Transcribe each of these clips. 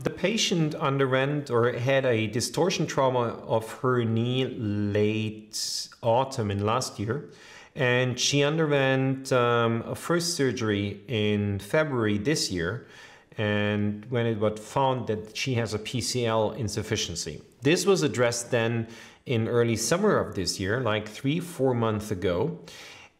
The patient underwent or had a distortion trauma of her knee late autumn in last year, and she underwent a first surgery in February this year, and when it was found that she has a PCL insufficiency. This was addressed then in early summer of this year, like 3-4 months ago.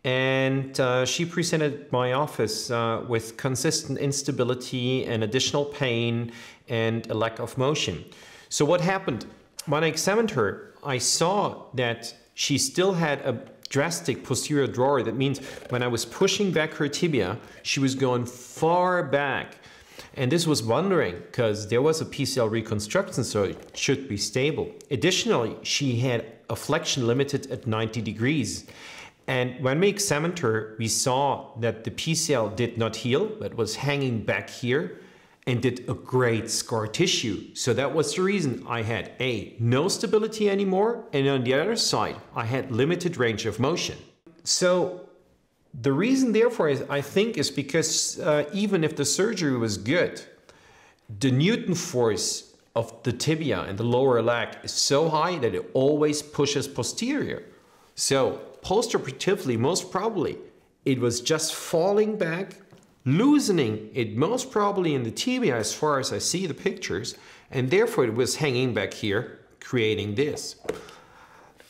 And she presented my office with consistent instability and additional pain and a lack of motion. So what happened? When I examined her, I saw that she still had a drastic posterior drawer. That means when I was pushing back her tibia, she was going far back. And this was wondering because there was a PCL reconstruction, so it should be stable. Additionally, she had a flexion limited at 90 degrees. And when we examined her, we saw that the PCL did not heal, but was hanging back here and did a great scar tissue. So that was the reason I had no stability anymore, and on the other side, I had limited range of motion. So the reason therefore I think is because even if the surgery was good, the Newton force of the tibia and the lower leg is so high that it always pushes posterior. So postoperatively, most probably, it was just falling back, loosening it most probably in the tibia as far as I see the pictures, and therefore it was hanging back here, creating this.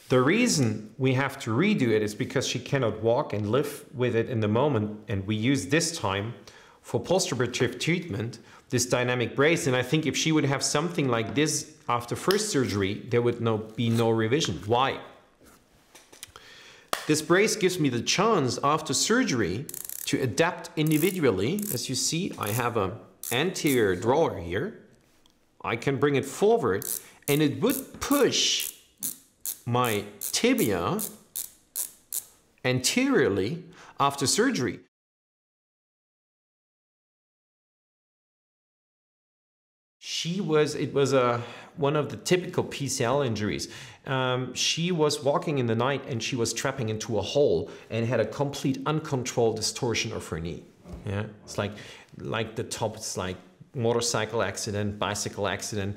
The reason we have to redo it is because she cannot walk and live with it in the moment, and we use this time for postoperative treatment, this dynamic brace, and I think if she would have something like this after first surgery, there would be no revision. Why? This brace gives me the chance after surgery to adapt individually. As you see, I have an anterior drawer here. I can bring it forward and it would push my tibia anteriorly after surgery. It was one of the typical PCL injuries. She was walking in the night and she was trapping into a hole and had a complete uncontrolled distortion of her knee. Yeah, it's like the top, it's like motorcycle accident, bicycle accident,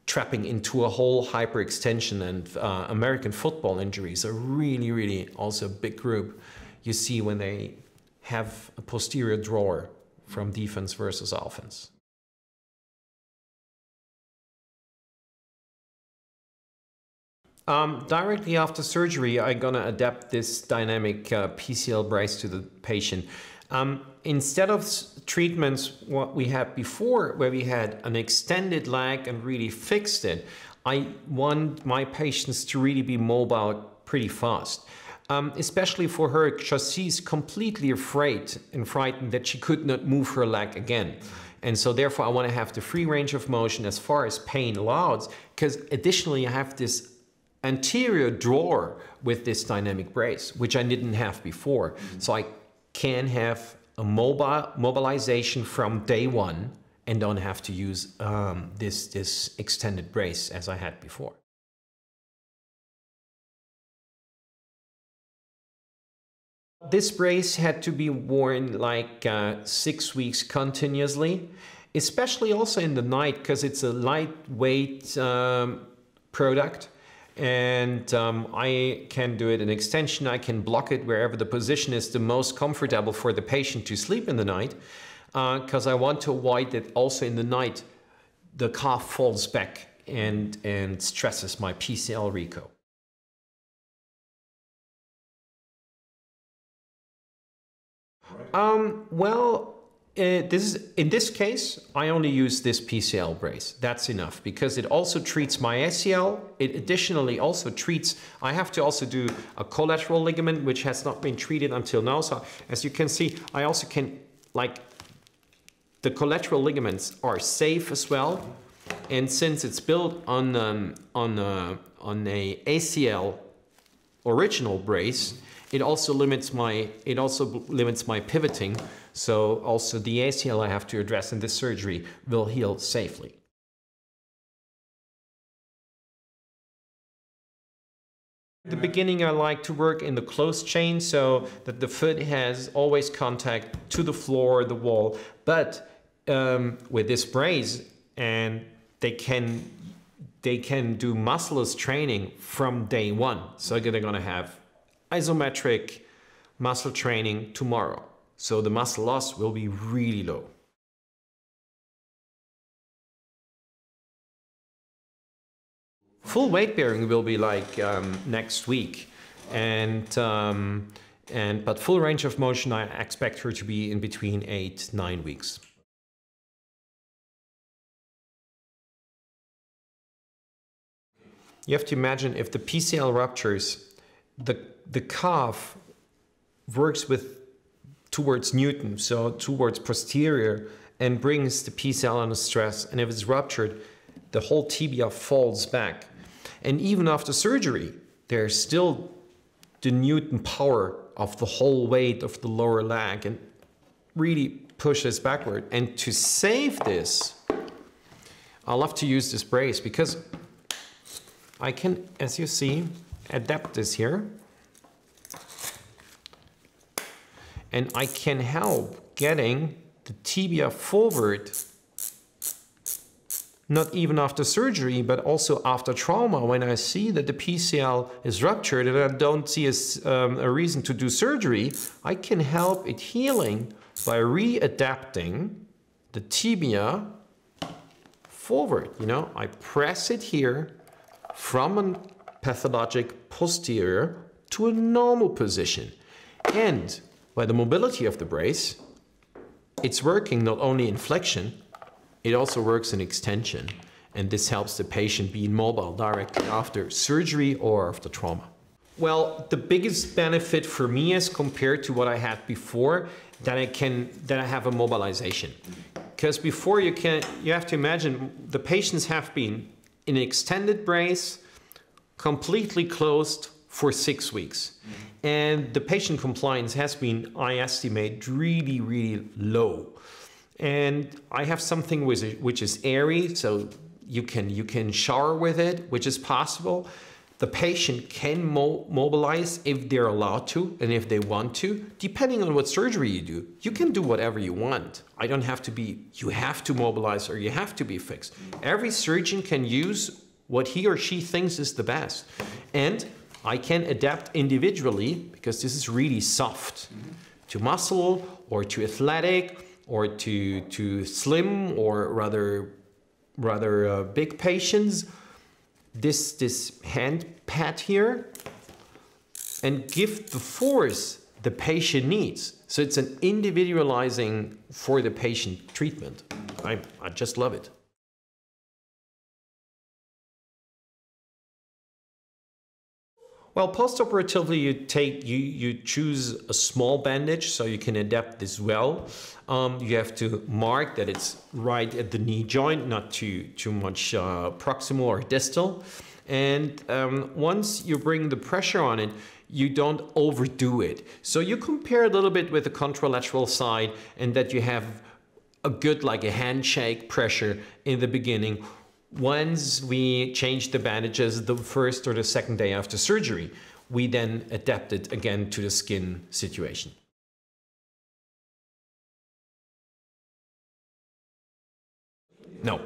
trapping into a hole, hyperextension, and American football injuries are really, really also a big group you see when they have a posterior drawer from defense versus offense. Directly after surgery, I'm gonna adapt this dynamic PCL brace to the patient. Instead of treatments what we had before, where we had an extended leg and really fixed it, I want my patients to really be mobile pretty fast. Especially for her, because she's completely afraid and frightened that she could not move her leg again. And so therefore I want to have the free range of motion as far as pain allows, because additionally I have this anterior drawer with this dynamic brace, which I didn't have before. So I can have a mobilization from day one and don't have to use this extended brace as I had before. This brace had to be worn like 6 weeks continuously, especially also in the night, because it's a lightweight product. And I can do it in extension, I can block it wherever the position is the most comfortable for the patient to sleep in the night, because I want to avoid that also in the night the calf falls back and stresses my PCL reco. In this case, I only use this PCL brace. That's enough because it also treats my ACL. It additionally also treats, I have to also do a collateral ligament, which has not been treated until now. So as you can see, I also can, like, the collateral ligaments are safe as well. And since it's built on a ACL original brace, it also limits my pivoting. So also the ACL I have to address in this surgery will heal safely. At the beginning, I like to work in the closed chain so that the foot has always contact to the floor, the wall. But with this brace, and they can do muscle training from day one. So they're going to have isometric muscle training tomorrow. So the muscle loss will be really low. Full weight bearing will be like next week, but full range of motion, I expect her to be in between 8-9 weeks. You have to imagine if the PCL ruptures, the calf works towards Newton, so towards posterior, and brings the PCL under stress. And if it's ruptured, the whole tibia falls back. And even after surgery, there's still the Newton power of the whole weight of the lower leg and really pushes backward. And to save this, I love to use this brace because I can, as you see, adapt this here. And I can help getting the tibia forward, not even after surgery, but also after trauma. When I see that the PCL is ruptured and I don't see a reason to do surgery, I can help it healing by readapting the tibia forward. You know, I press it here from a pathologic posterior to a normal position. And by the mobility of the brace, it's working not only in flexion, it also works in extension. And this helps the patient be mobile directly after surgery or after trauma. Well, the biggest benefit for me is compared to what I had before, that I have a mobilization. Because before you have to imagine the patients have been in an extended brace, completely closed for 6 weeks. And the patient compliance has been, I estimate, really, really low. And I have something which is airy, so you can shower with it, which is possible. The patient can mobilize if they're allowed to and if they want to. Depending on what surgery you do, you can do whatever you want. I don't have to be, you have to mobilize or you have to be fixed. Every surgeon can use what he or she thinks is the best. And I can adapt individually, because this is really soft, to muscle or to athletic or to slim or rather big patients. This hand pat here, and give the force the patient needs. So it's an individualizing for the patient treatment. I just love it. Well, postoperatively, you choose a small bandage so you can adapt this well. You have to mark that it's right at the knee joint, not too much proximal or distal. And once you bring the pressure on it, you don't overdo it. So you compare a little bit with the contralateral side, and that you have a good, like a handshake pressure in the beginning. Once we change the bandages the first or the second day after surgery, we then adapt it again to the skin situation. No.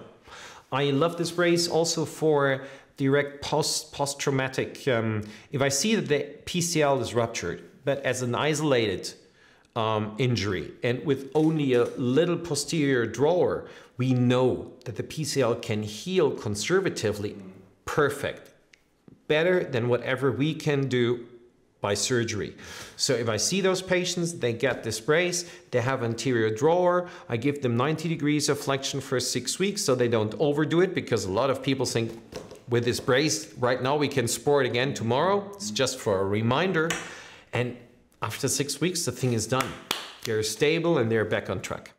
I love this brace also for direct post-traumatic. If I see that the PCL is ruptured, but as an isolated injury and with only a little posterior drawer, we know that the PCL can heal conservatively perfect, better than whatever we can do by surgery. So if I see those patients, they get this brace, they have anterior drawer, I give them 90 degrees of flexion for 6 weeks so they don't overdo it, because a lot of people think with this brace right now we can sport again tomorrow. It's just for a reminder. And after 6 weeks, the thing is done. They're stable and they're back on track.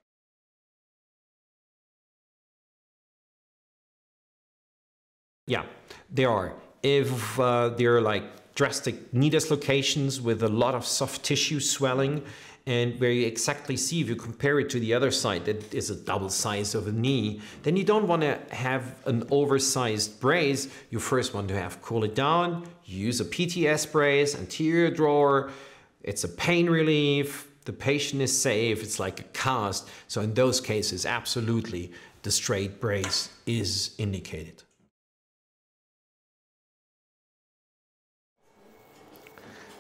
Yeah, there are. If there are like drastic knee dislocations with a lot of soft tissue swelling, and where you exactly see, if you compare it to the other side, that is a double size of a knee, then you don't want to have an oversized brace. You first want to cool it down. You use a PTS brace, anterior drawer. It's a pain relief. The patient is safe. It's like a cast. So in those cases, absolutely, the straight brace is indicated.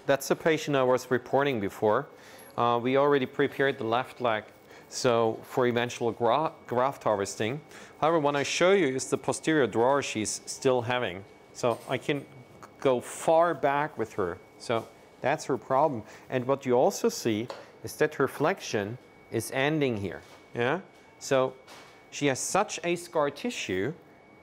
That's the patient I was reporting before. We already prepared the left leg so for eventual graft harvesting. However, what I show you is the posterior drawer she's still having. So I can go far back with her. So that's her problem. And what you also see is that her flexion is ending here. Yeah? So she has such a scar tissue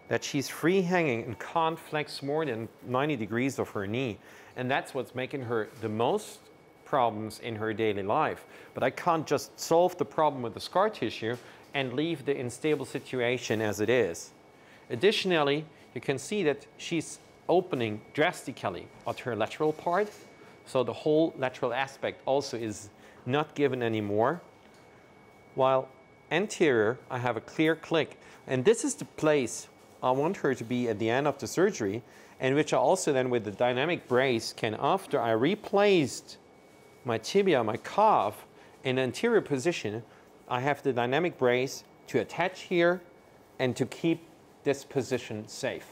that she's free hanging and can't flex more than 90 degrees of her knee. And that's what's making her the most problems in her daily life. But I can't just solve the problem with the scar tissue and leave the unstable situation as it is. Additionally, you can see that she's opening drastically at her lateral part. So the whole lateral aspect also is not given anymore. While anterior, I have a clear click. And this is the place I want her to be at the end of the surgery, and which I also then with the dynamic brace can, after I replaced my tibia, my calf, in the anterior position, I have the dynamic brace to attach here and to keep this position safe.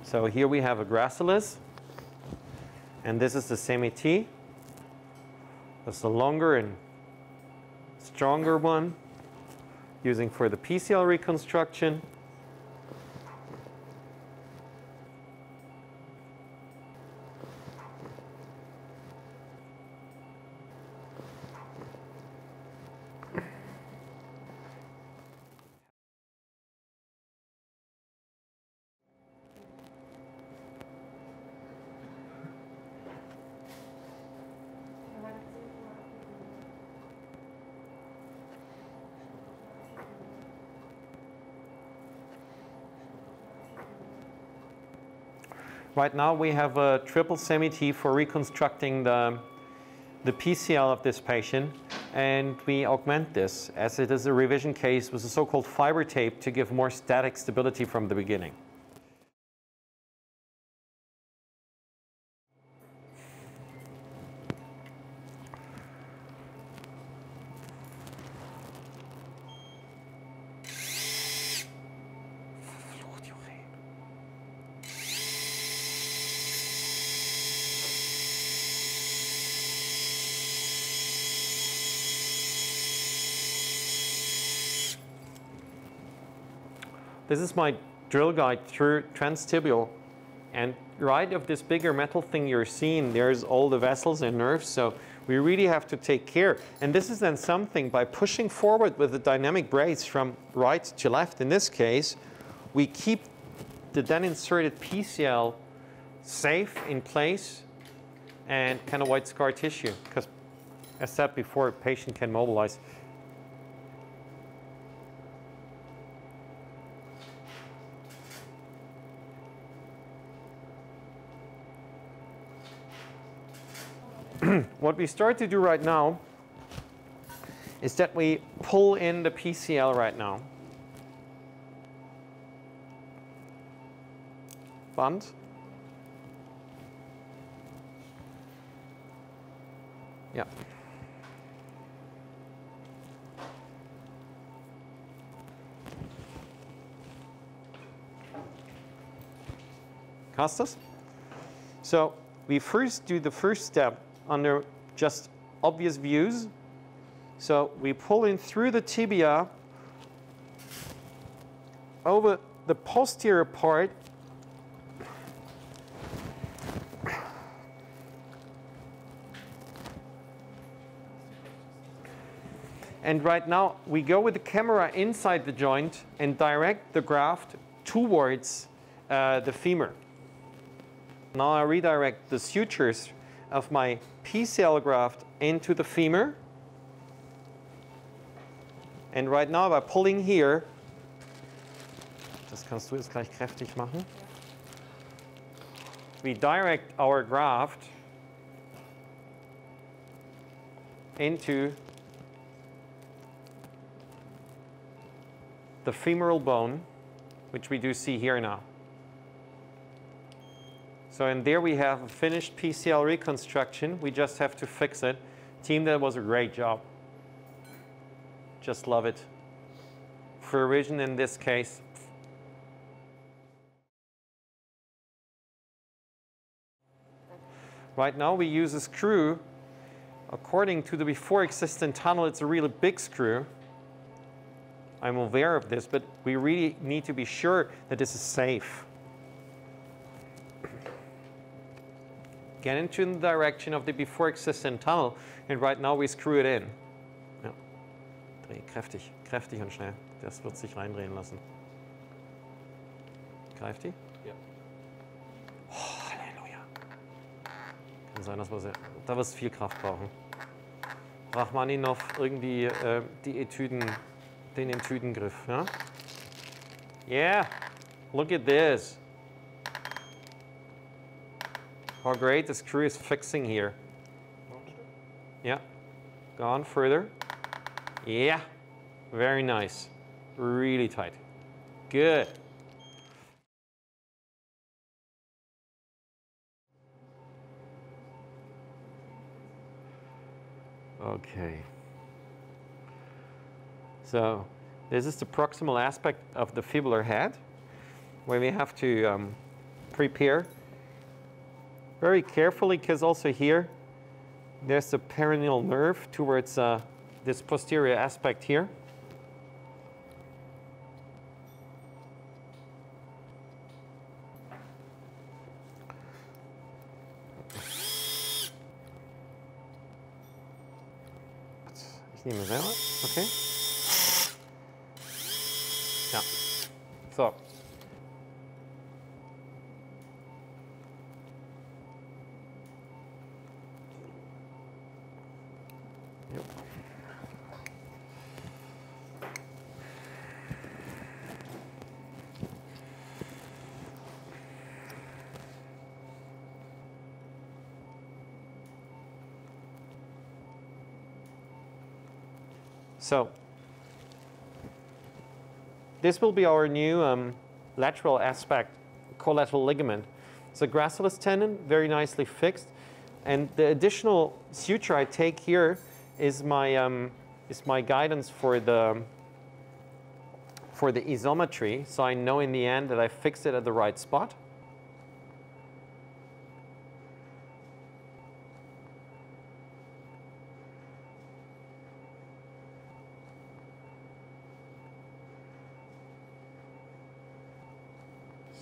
So here we have a gracilis, and this is the semi-T. That's the longer and stronger one, using for the PCL reconstruction. Right now we have a triple semi-T for reconstructing the PCL of this patient, and we augment this as it is a revision case with a so-called fiber tape to give more static stability from the beginning. This is my drill guide through transtibial, and right of this bigger metal thing you're seeing, there's all the vessels and nerves, so we really have to take care. And this is then something, by pushing forward with the dynamic brace from right to left in this case, we keep the then inserted PCL safe in place and can avoid scar tissue, because as said before, a patient can mobilize. What we start to do right now is that we pull in the PCL right now. Band. Yeah. Costas? So we first do the first step under just obvious views. So we pull in through the tibia over the posterior part and right now we go with the camera inside the joint and direct the graft towards the femur. Now I redirect the sutures of my PCL graft into the femur. And right now by pulling here, das kannst du jetzt gleich kräftig machen. we direct our graft into the femoral bone, which we do see here now. So in there we have a finished PCL reconstruction. We just have to fix it. Team, that was a great job. Just love it. For revision in this case. Right now we use a screw. According to the before existent tunnel, it's a really big screw. I'm aware of this, but we really need to be sure that this is safe. Get into the direction of the before existent tunnel, and right now we screw it in. Ja. Dreh kräftig, kräftig und schnell. Das wird sich reindrehen lassen. Greift die? Ja. Oh, Halleluja. Kann sein, dass wir da wirst viel Kraft brauchen. Rachmaninoff irgendwie die Etüden, den Etüdengriff. Ja? Yeah, look at this. How great the screw is fixing here. Yeah, go on further. Yeah, very nice. Really tight. Good. Okay. So this is the proximal aspect of the fibular head, where we have to prepare very carefully, because also here there's the perineal nerve towards this posterior aspect here. Ich nehme selber, okay? Ja, so. So this will be our new lateral aspect, collateral ligament. It's a gracilis tendon, very nicely fixed. And the additional suture I take here is my guidance for the isometry, so I know in the end that I fixed it at the right spot.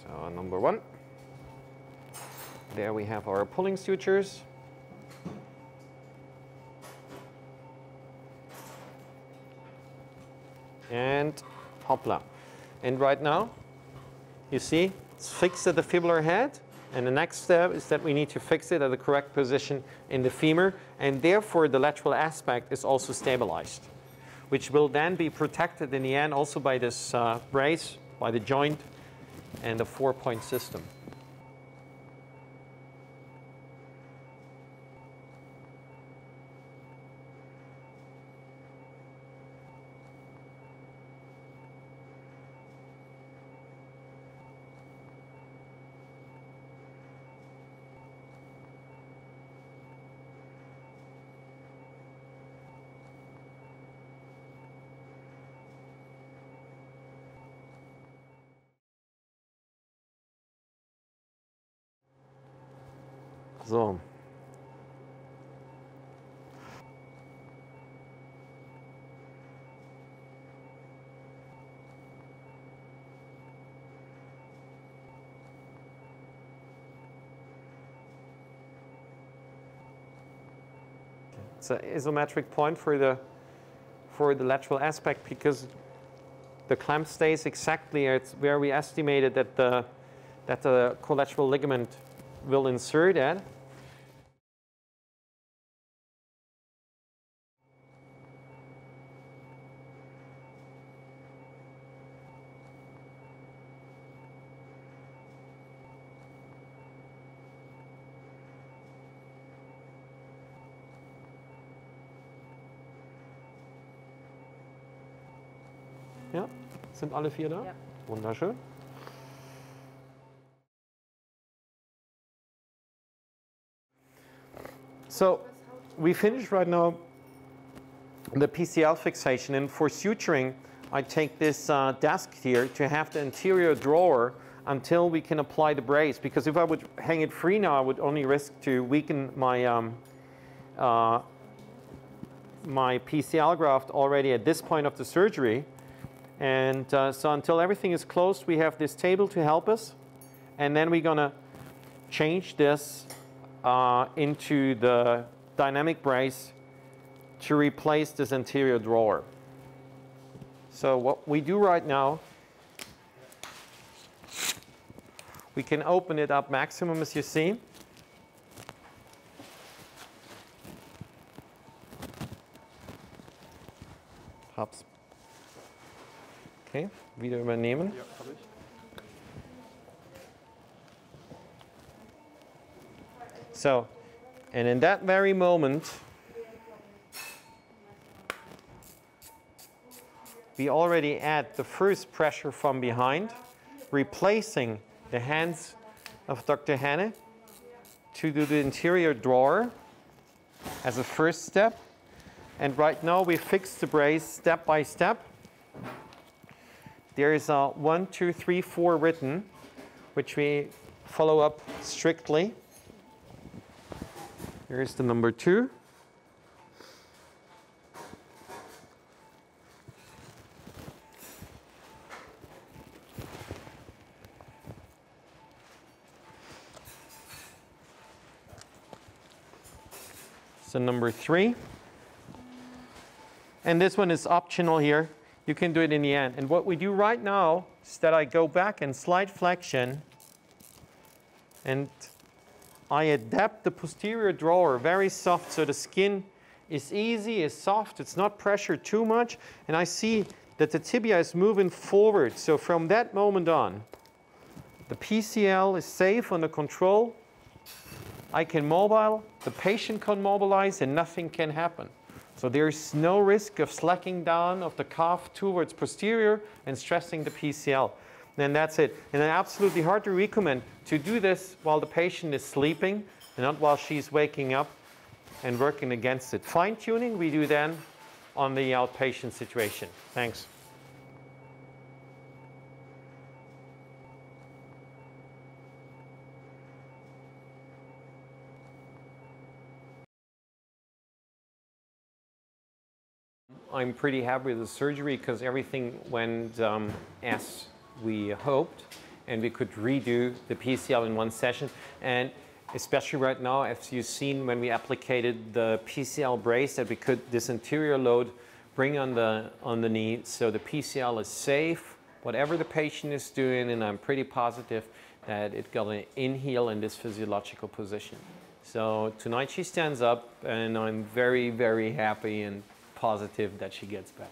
So number one, there we have our pulling sutures. And hopla. And right now, you see, it's fixed at the fibular head. And the next step is that we need to fix it at the correct position in the femur. And therefore, the lateral aspect is also stabilized, which will then be protected in the end also by this brace, by the joint, and the 4-point system. So. It's an isometric point for the lateral aspect, because the clamp stays exactly at where we estimated that the collateral ligament will insert at. Ja? Sind alle 4 da? Ja. Wunderschön. So we finished right now the PCL fixation, and for suturing I take this desk here to have the anterior drawer until we can apply the brace, because if I would hang it free now I would only risk to weaken my my PCL graft already at this point of the surgery. And so until everything is closed, we have this table to help us, and then we're going to change this into the dynamic brace to replace this anterior drawer. So what we do right now, we can open it up maximum as you see. Hab's. Okay, wieder übernehmen. Ja, habe ich. So, and in that very moment, we already add the first pressure from behind, replacing the hands of Dr. Hanne to do the interior drawer as a first step. And right now we fix the brace step by step. There is a 1, 2, 3, 4 written, which we follow up strictly. Here's the number 2. So number 3. And this one is optional here. You can do it in the end. And what we do right now is that I go back and slide flexion, and I adapt the posterior drawer very soft so the skin is easy, is soft, it's not pressured too much, and I see that the tibia is moving forward. So from that moment on, the PCL is safe under control. I can mobile, the patient can mobilize, and nothing can happen. So there's no risk of slacking down of the calf towards posterior and stressing the PCL. And that's it. And I absolutely hardly recommend to do this while the patient is sleeping and not while she's waking up and working against it. Fine tuning we do then on the outpatient situation. Thanks. I'm pretty happy with the surgery because everything went as we hoped, and we could redo the PCL in one session. And especially right now, as you've seen when we applicated the PCL brace, that we could this anterior load bring on the knee, so the PCL is safe, whatever the patient is doing, and I'm pretty positive that it's going to inhale in this physiological position. So tonight she stands up, and I'm very, very happy and positive that she gets back.